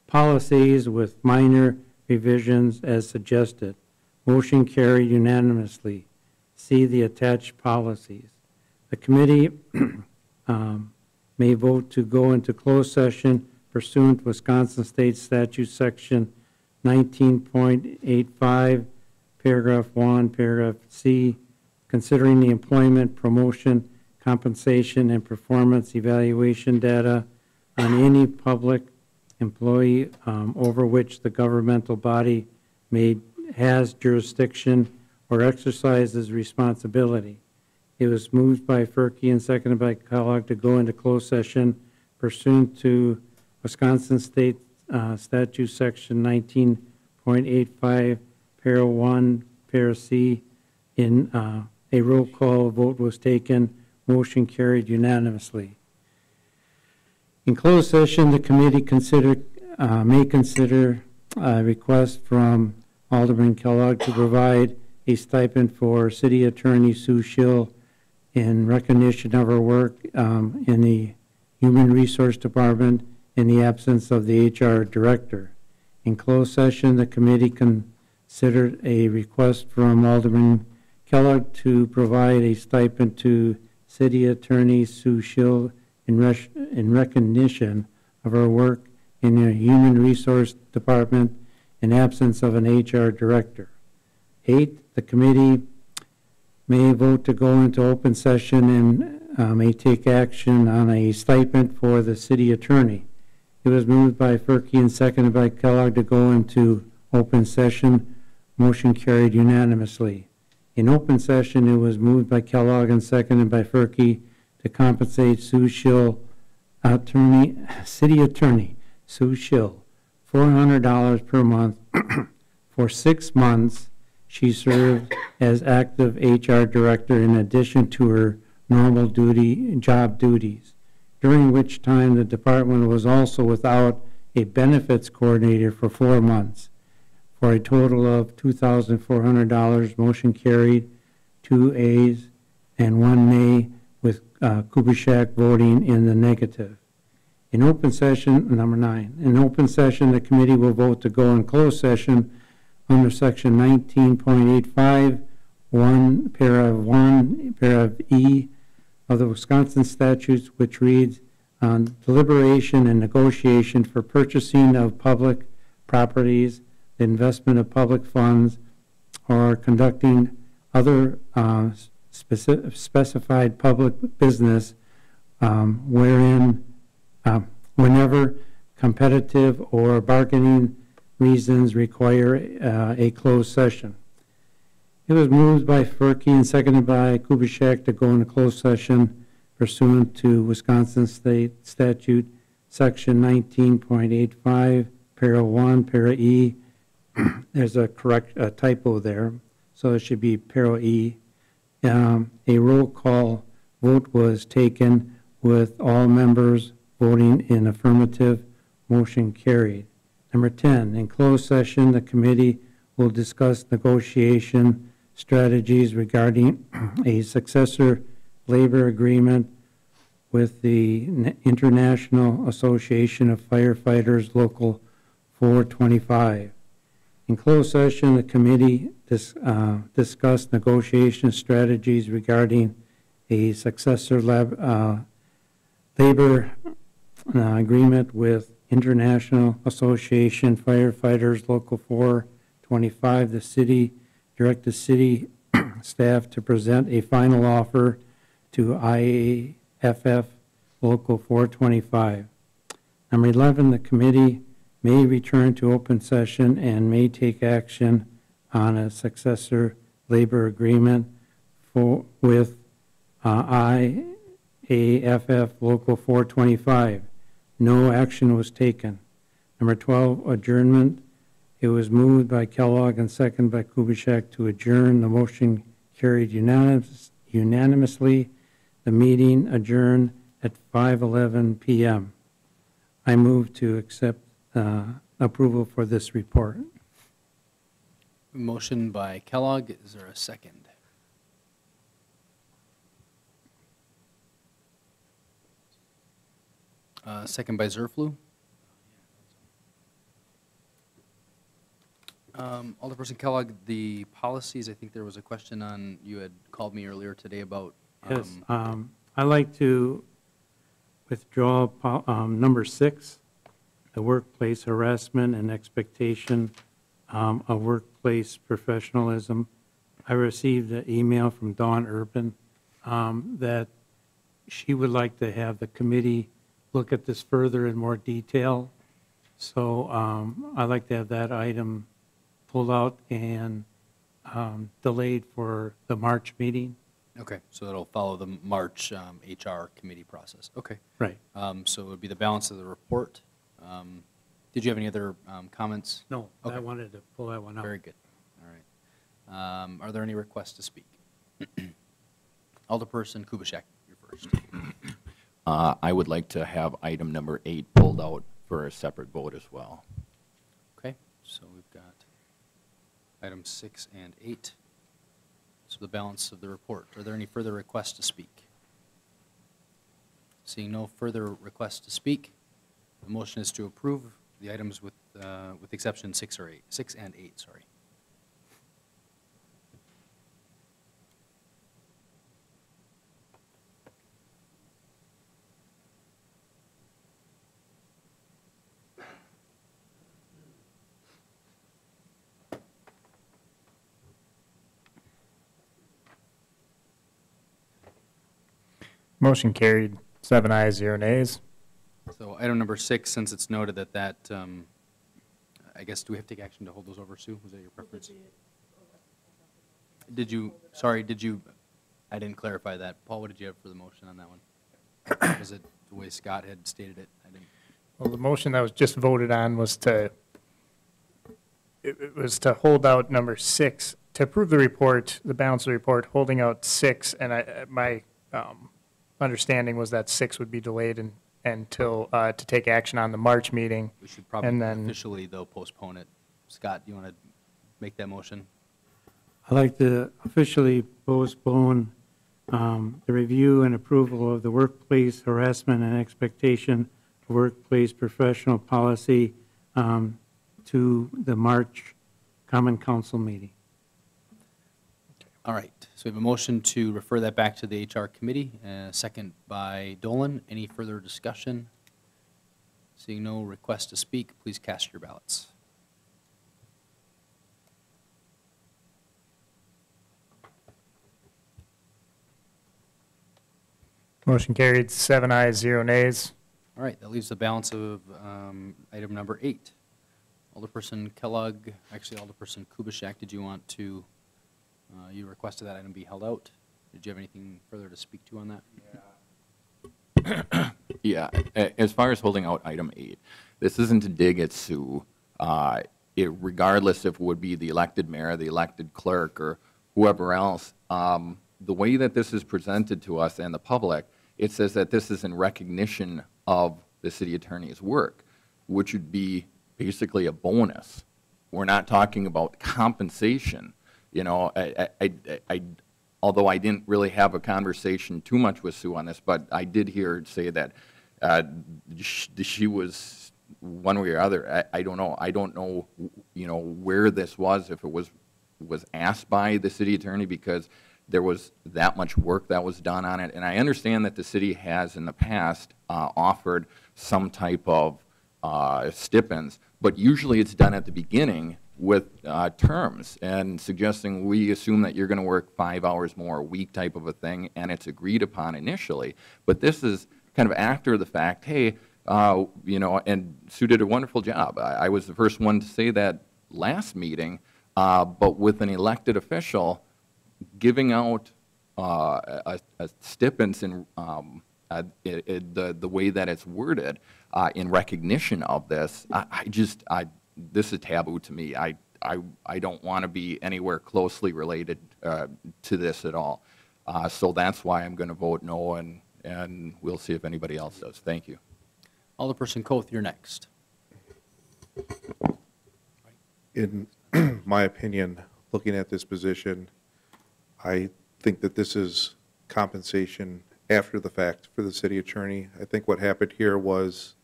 policies with minor revisions as suggested. Motion carried unanimously. See the attached policies. The committee may vote to go into closed session pursuant to Wisconsin State Statute Section 19.85, Paragraph 1, Paragraph C, considering the employment, promotion, compensation, and performance evaluation data on any public employee over which the governmental body has jurisdiction or exercise his responsibility. It was moved by Ferkey and seconded by Kellogg to go into closed session pursuant to Wisconsin State Statute Section 19.85, Para 1, Para C. In a roll call vote was taken. Motion carried unanimously. In closed session, the committee may consider a request from Alderman Kellogg to provide a stipend for City Attorney Sue Schill in recognition of her work in the Human Resource Department in the absence of the HR Director. In closed session, the committee considered a request from Alderman Kellogg to provide a stipend to City Attorney Sue Schill in recognition of her work in the Human Resource Department in absence of an HR Director. 8, the committee may vote to go into open session and may take action on a stipend for the city attorney. It was moved by Ferkey and seconded by Kellogg to go into open session. Motion carried unanimously. In open session, it was moved by Kellogg and seconded by Ferkey to compensate Sue Schill, City Attorney Sue Schill, $400 per month for 6 months. She served as active HR Director in addition to her normal job duties, during which time the department was also without a benefits coordinator for 4 months, for a total of $2,400. Motion carried, 2 ayes and 1 nay, with Kubiszak voting in the negative. In open session, number 9, in open session, the committee will vote to go in closed session under section 19.85, paragraph E of the Wisconsin statutes, which reads, deliberation and negotiation for purchasing of public properties, the investment of public funds, or conducting other specified public business whenever competitive or bargaining reasons require a closed session. It was moved by Ferkey and seconded by Kubiszak to go into closed session pursuant to Wisconsin State Statute Section 19.85, Para 1, Para E. There's a correct typo there, so it should be Para E. A roll call vote was taken with all members voting in affirmative. Motion carried. Number 10, in closed session, the committee will discuss negotiation strategies regarding a successor labor agreement with the International Association of Firefighters Local 425. In closed session, the committee discussed negotiation strategies regarding a successor labor agreement with International Association Firefighters Local 425. The city directed city staff to present a final offer to IAFF Local 425. Number 11, the committee may return to open session and may take action on a successor labor agreement with IAFF Local 425. No action was taken. Number 12, adjournment. It was moved by Kellogg and seconded by Kubiszak to adjourn. The motion carried unanimously. The meeting adjourned at 5:11 p.m. I move to accept approval for this report. Motion by Kellogg. Is there a second? Second by Zerflu. Alderperson Kellogg, the policies, I think there was a question on, you had called me earlier today about. Yes, I'd like to withdraw number 6, the workplace harassment and expectation of workplace professionalism. I received an email from Dawn Urban that she would like to have the committee look at this further in more detail. So I'd like to have that item pulled out and delayed for the March meeting. Okay, so it'll follow the March HR committee process. Okay. Right. So it would be the balance of the report. Did you have any other comments? No, Okay. I wanted to pull that one out. Very good. All right. Are there any requests to speak? Alderperson Kubaschak, you're first. I would like to have item number 8 pulled out for a separate vote as well. Okay, so we've got items 6 and 8. So the balance of the report. Are there any further requests to speak? Seeing no further requests to speak, the motion is to approve the items with exception 6 and 8, sorry. Motion carried, 7 ayes, 0 nays. So item number 6, since it's noted that, I guess, do we have to take action to hold those over, Sue? Was that your preference? Did you, I didn't clarify that. Paul, what did you have for the motion on that one? Was it the way Scott had stated it? I didn't. Well, the motion that was just voted on was it was to hold out number 6, to approve the report, the balance of the report, holding out 6, and my understanding was that 6 would be delayed until, to take action on the March meeting. We should probably and then, officially, though, postpone it. Scott, do you want to make that motion? I'd like to officially postpone the review and approval of the workplace harassment and expectation of workplace professional policy to the March Common Council meeting. All right, so we have a motion to refer that back to the HR committee, second by Dolan. Any further discussion? Seeing no request to speak, please cast your ballots. motion carried, 7 ayes, 0 nays. All right, that leaves the balance of item number 8. Alderperson Kellogg, actually Alderperson Kubaschak, did you want to, you requested that item be held out. Did you have anything further to speak to on that? Yeah, as far as holding out item 8, this isn't to dig at Sue. Regardless if it would be the elected mayor, the elected clerk, or whoever else, the way that this is presented to us and the public, it says that this is in recognition of the city attorney's work, which would be basically a bonus. We're not talking about compensation. You know, although I didn't really have a conversation too much with Sue on this, but I did hear her say that she was one way or other. I don't know. I don't know, you know, where this was, if it was asked by the city attorney, because there was that much work that was done on it. And I understand that the city has in the past offered some type of stipends, but usually it's done at the beginning with terms and suggesting we assume that you're going to work 5 hours more a week type of a thing, and it's agreed upon initially. But this is kind of after the fact, hey, you know, and Sue did a wonderful job. I was the first one to say that last meeting, but with an elected official giving out a stipends in the way that it's worded in recognition of this, this is taboo to me. I don't want to be anywhere closely related to this at all. So that's why I'm going to vote no, and we'll see if anybody else does. Thank you. Alderperson Koth, you're next. In my opinion, looking at this position, I think that this is compensation after the fact for the city attorney. I think what happened here was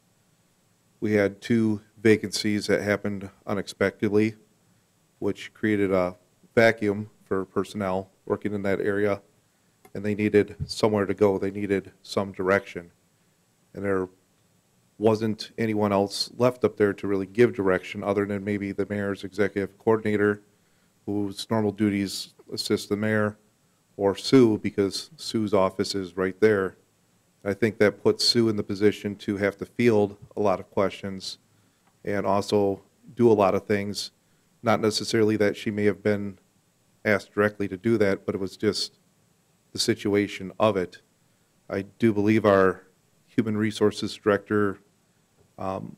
we had 2 vacancies that happened unexpectedly, which created a vacuum for personnel working in that area, and they needed somewhere to go. They needed some direction. And there wasn't anyone else left up there to really give direction other than maybe the mayor's executive coordinator, whose normal duties assist the mayor, or Sue, because Sue's office is right there. I think that puts Sue in the position to have to field a lot of questions and also do a lot of things, not necessarily that she may have been asked directly to do that, but it was just the situation of it. I do believe our Human Resources Director, in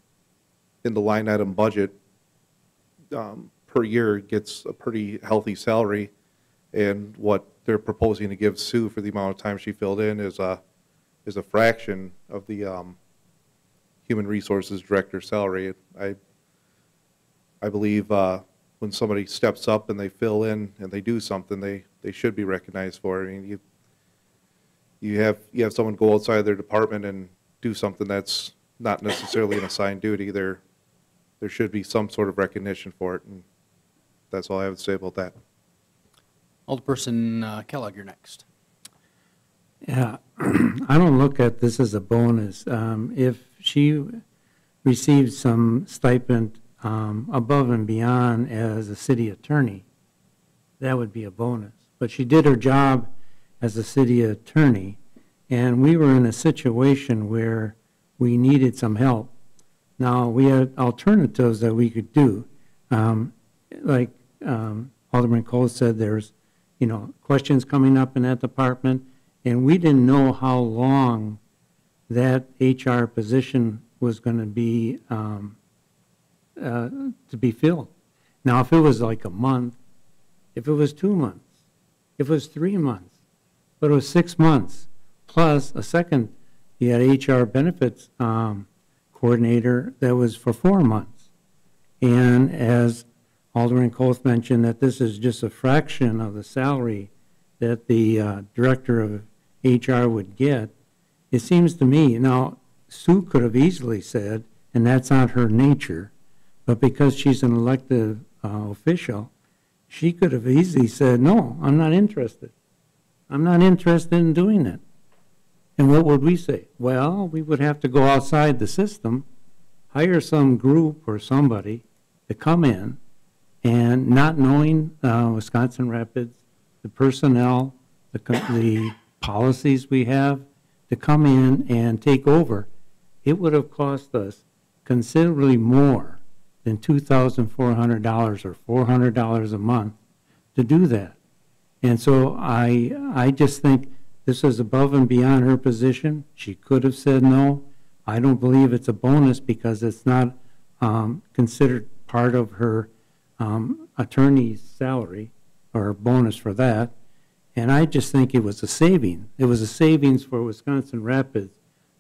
the line item budget, per year gets a pretty healthy salary, and what they're proposing to give Sue for the amount of time she filled in is a fraction of the Human Resources Director salary. I believe when somebody steps up and they fill in and they do something, they should be recognized for it. I mean, you have someone go outside their department and do something that's not necessarily an assigned duty. There should be some sort of recognition for it, and that's all I have to say about that. Alderperson Kellogg, you're next. Yeah, I don't look at this as a bonus. If she received some stipend above and beyond as a city attorney, that would be a bonus. But she did her job as a city attorney, and we were in a situation where we needed some help. Now, we had alternatives that we could do. Like Alderman Cole said, there's, questions coming up in that department, and we didn't know how long that HR position was going to be filled. Now, if it was like a month, if it was 2 months, if it was 3 months, but it was 6 months, plus a second, you had HR benefits coordinator that was for 4 months. And as Alderman Coth mentioned, that this is just a fraction of the salary that the director of HR would get. It seems to me, now, Sue could have easily said, and that's not her nature, but because she's an elected official, she could have easily said, no, I'm not interested. I'm not interested in doing it. And what would we say? Well, we would have to go outside the system, hire some group or somebody to come in, and not knowing Wisconsin Rapids, the personnel, the policies we have, to come in and take over, it would have cost us considerably more than $2,400 or $400 a month to do that. And so I just think this is above and beyond her position. She could have said no. I don't believe it's a bonus because it's not considered part of her attorney's salary or bonus for that. And I just think it was a saving. It was a savings for Wisconsin Rapids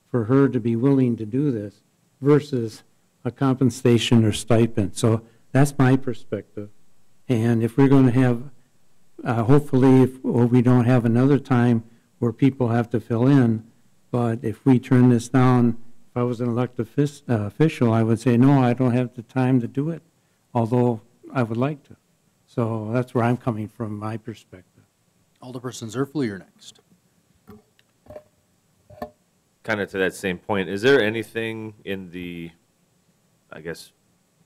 for her to be willing to do this versus a compensation or stipend. So that's my perspective. And if we're going to have, hopefully, we don't have another time where people have to fill in, but if we turn this down, if I was an elected official, I would say, no, I don't have the time to do it, although I would like to. So that's where I'm coming from, my perspective. Alderperson Zerflu, you're next. Kind of to that same point, is there anything in the, I guess,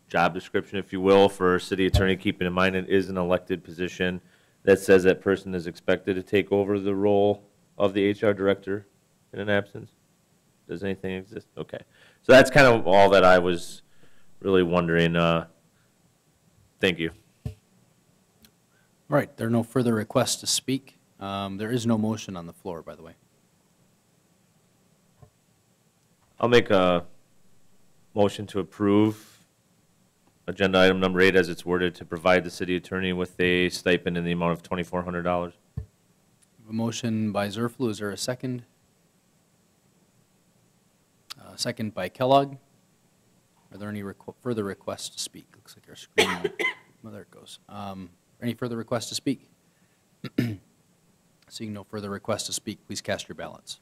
job description, if you will, for city attorney, keeping in mind it is an elected position, that says that person is expected to take over the role of the HR director in an absence? Does anything exist? Okay. So that's kind of all that I was really wondering. Thank you. All right, there are no further requests to speak. There is no motion on the floor, by the way. I'll make a motion to approve agenda item number 8 as it's worded, to provide the city attorney with a stipend in the amount of $2,400. A motion by Zerflu. Is there a second? Second by Kellogg. Are there any further requests to speak? Looks like our screen. Well, there it goes. Any further requests to speak? Seeing no further requests to speak, please cast your ballots.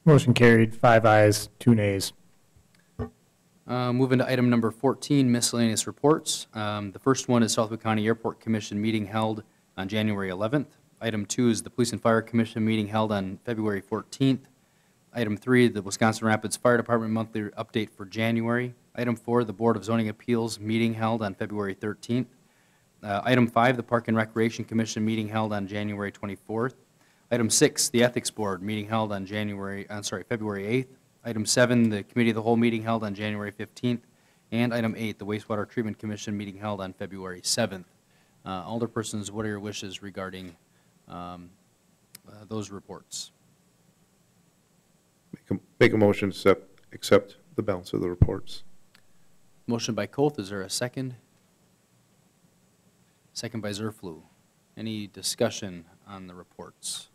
Motion carried, 5 ayes, 2 nays. Moving to item number 14, miscellaneous reports. The first one is Southwick County Airport Commission meeting held on January 11th. Item 2 is the Police and Fire Commission meeting held on February 14th. Item 3, the Wisconsin Rapids Fire Department monthly update for January. Item 4, the Board of Zoning Appeals meeting held on February 13th. Item 5, the Park and Recreation Commission meeting held on January 24th. Item 6, the Ethics Board meeting held on February 8th. Item 7, the Committee of the Whole meeting held on January 15th. And item 8, the Wastewater Treatment Commission meeting held on February 7th. Alderpersons, what are your wishes regarding those reports? Make a motion to accept the balance of the reports. Motion by Koth, is there a second? Second by Zerflu. Any discussion on the reports?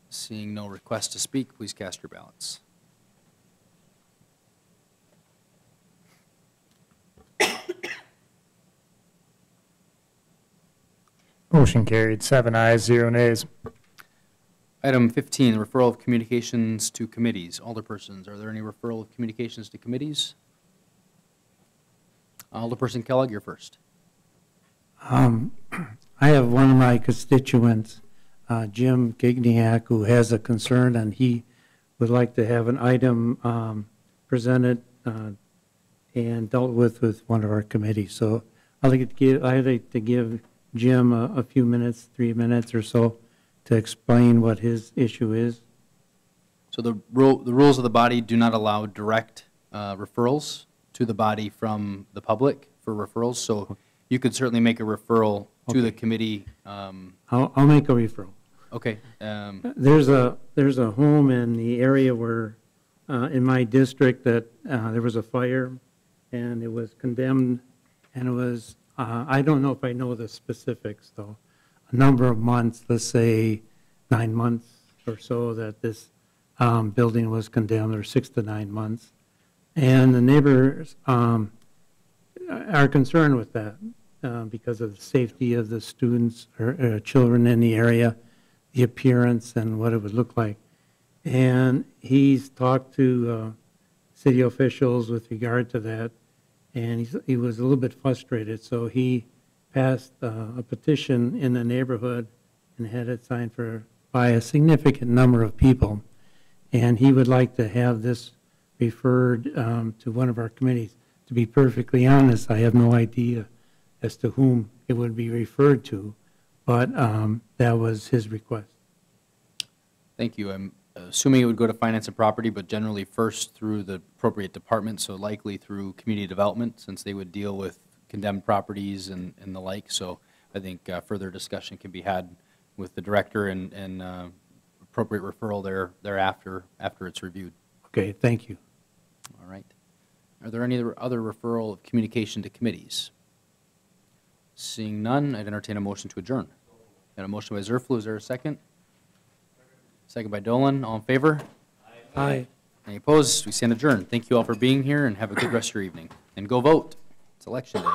Seeing no request to speak, please cast your ballots. Motion carried, 7 ayes, 0 nays. Item 15, referral of communications to committees. Alderpersons, are there any referral of communications to committees? Alderperson Kellogg, you're first. I have one of my constituents, Jim Gignac, who has a concern, and he would like to have an item presented and dealt with one of our committees. So I'd like to give Jim a few minutes, 3 minutes or so, to explain what his issue is. So the rules of the body do not allow direct referrals to the body from the public for referrals, so you could certainly make a referral to the committee. I'll make a referral. Okay. There's a home in the area where, in my district, that there was a fire, and it was condemned, and it was, I don't know if I know the specifics, though, a number of months, let's say 9 months or so, that this building was condemned, or 6 to 9 months. And the neighbors are concerned with that because of the safety of the students or children in the area, the appearance and what it would look like. And he's talked to city officials with regard to that, and he was a little bit frustrated, so he passed a petition in the neighborhood and had it signed by a significant number of people. And he would like to have this referred to one of our committees. To be perfectly honest, I have no idea as to whom it would be referred to, but that was his request. Thank you. I'm assuming it would go to Finance and Property, but generally first through the appropriate department, so likely through Community Development, since they would deal with condemned properties and the like. So I think further discussion can be had with the director and appropriate referral thereafter after it's reviewed. Okay, thank you. All right. Are there any other referral of communication to committees? Seeing none, I'd entertain a motion to adjourn. Got a motion by Zerflu. Is there a second? Second by Dolan. All in favor? Aye. Any opposed? We stand adjourned. Thank you all for being here, and have a good rest of your evening. And go vote. It's election day.